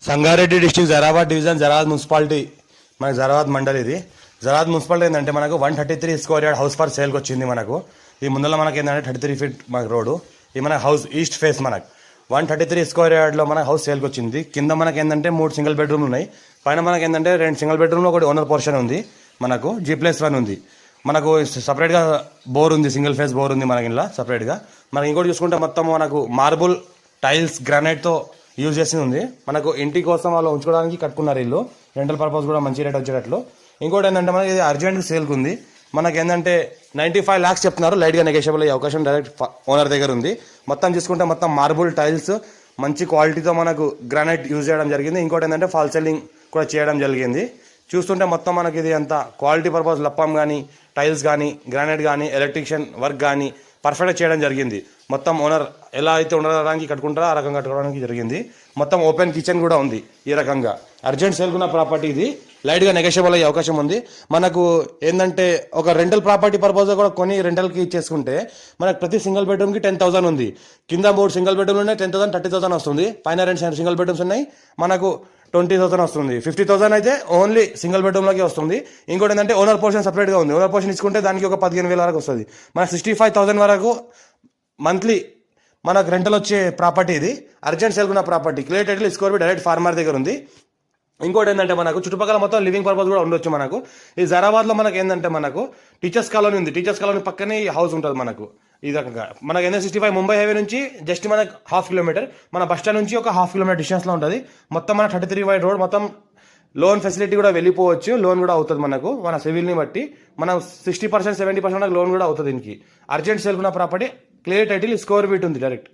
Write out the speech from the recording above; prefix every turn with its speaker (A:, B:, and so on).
A: Sangareddy district Zaheerabad division Zaheerabad municipality మనకి జరాబాద్ మండల్ ఇది. Zaheerabad municipality ఏంటంటే మనకు 133 స్క్వేర్ యార్డ్ హౌస్ ఫర్ సేల్కి వచ్చింది. మనకు ఈ ముందర మనకి ఏంటంటే 33 ఫీట్ మనకు రోడ్డు. ఇది మన హౌస్ ఈస్ట్ ఫేస్ మనకు 133 స్క్వేర్ యార్డ్లో మన హౌస్ సేల్కి వచ్చింది. కింద మనకి ఏంటంటే 3 సింగిల్ బెడ్రూమ్లు ఉన్నాయి. పైన మనకి ఏంటంటే 2 సింగిల్ బెడ్రూమ్లో ఒకటి ఓనర్ పోర్షన్ ఉంది. మనకు G+1 ఉంది. మనకు సపరేట్గా బోర్ ఉంది, సింగిల్ ఫేస్ బోర్ ఉంది మనకి ఇలా సపరేట్గా. మనకి ఇంకోటి చూసుకుంటే మొత్తం మనకు మార్బుల్ టైల్స్ గ్రానైట్తో యూజ్ చేసి ఉంది. మనకు ఇంటి కోసం వాళ్ళు ఉంచుకోవడానికి కట్టుకున్నారు ఇల్లు. రెంటల్ పర్పస్ కూడా మంచి రేట్ వచ్చేటట్లు. ఇంకోటి ఏంటంటే మనకి ఇది అర్జెంట్ సేల్కి ఉంది. మనకి ఏంటంటే 95 lakhs చెప్తున్నారు. లైట్గా నెగోషియబుల్ అయ్యే అవకాశం డైరెక్ట్ ఓనర్ దగ్గర ఉంది. మొత్తం చూసుకుంటే మొత్తం మార్బుల్ టైల్స్ మంచి క్వాలిటీతో మనకు గ్రానైట్ యూజ్ చేయడం జరిగింది. ఇంకోటి ఏంటంటే ఫాల్ సీలింగ్ కూడా చేయడం జరిగింది. చూస్తుంటే మొత్తం మనకి ఇది అంతా క్వాలిటీ పర్పస్ లప్పం కానీ టైల్స్ కానీ గ్రానైట్ కానీ ఎలక్ట్రీషియన్ వర్క్ కానీ పర్ఫెక్ట్గా చేయడం జరిగింది. మొత్తం ఓనర్ ఎలా అయితే ఉండడానికి కట్టుకుంటారో ఆ రకంగా కట్టుకోవడానికి జరిగింది. మొత్తం ఓపెన్ కిచెన్ కూడా ఉంది. ఈ రకంగా అర్జెంట్ సేల్కున్న ప్రాపర్టీ ఇది. లైట్గా నెగోషియబుల్ అయ్యే అవకాశం ఉంది. మనకు ఏంటంటే ఒక రెంటల్ ప్రాపర్టీ పర్పస్ కూడా కొని రెంటల్కి ఇచ్చేసుకుంటే మనకు ప్రతి సింగిల్ బెడ్రూమ్కి 10,000 ఉంది. కింద 3 సింగిల్ బెడ్రూమ్లు ఉన్నాయి, 10,000 30,000 వస్తుంది. పైన 2 సింగిల్ బెడ్రూమ్స్ ఉన్నాయి, మనకు 20,000 వస్తుంది. 50,000 అయితే ఓన్లీ సింగిల్ బెడ్రూమ్లోకి వస్తుంది. ఇంకోటి ఏంటంటే ఓనర్ పోర్షన్ సపరేట్గా ఉంది. ఓనర్ పోర్షన్ ఇచ్చుకుంటే దానికి ఒక 15,000 వరకు వస్తుంది. మనకు 65,000 వరకు మంత్లీ మనకు రెంటల్ వచ్చే ప్రాపర్టీ ఇది. అర్జెంట్ సేల్కున్న property. Clear title score direct farmer దగ్గర ఉంది. ఇంకోటి ఏంటంటే మనకు చుట్టుపక్కల మొత్తం లివింగ్ పర్పస్ కూడా ఉండొచ్చు. మనకు ఈ జరాబాద్లో మనకు ఏంటంటే మనకు టీచర్స్ కాలనీ ఉంది. టీచర్స్ కాలనీ పక్కనే ఈ హౌస్ ఉంటుంది మనకు. ఈ రకంగా మనకు NH65 ముంబై హైవే నుంచి జస్ట్ మనకు 1/2 కిలోమీటర్, మన బస్ స్టాండ్ నుంచి ఒక 1/2 కిలోమీటర్ డిస్టెన్స్లో ఉంటుంది. మొత్తం మన 33 వైడ్ రోడ్. మొత్తం లోన్ ఫెసిలిటీ కూడా వెళ్ళిపోవచ్చు. లోన్ కూడా అవుతుంది మనకు మన సివిల్ని బట్టి. మనం 60% 70% లోన్ కూడా అవుతుంది దీనికి. అర్జెంట్ సేల్కున్న property. Clear title score beat ఉంది డైరెక్ట్.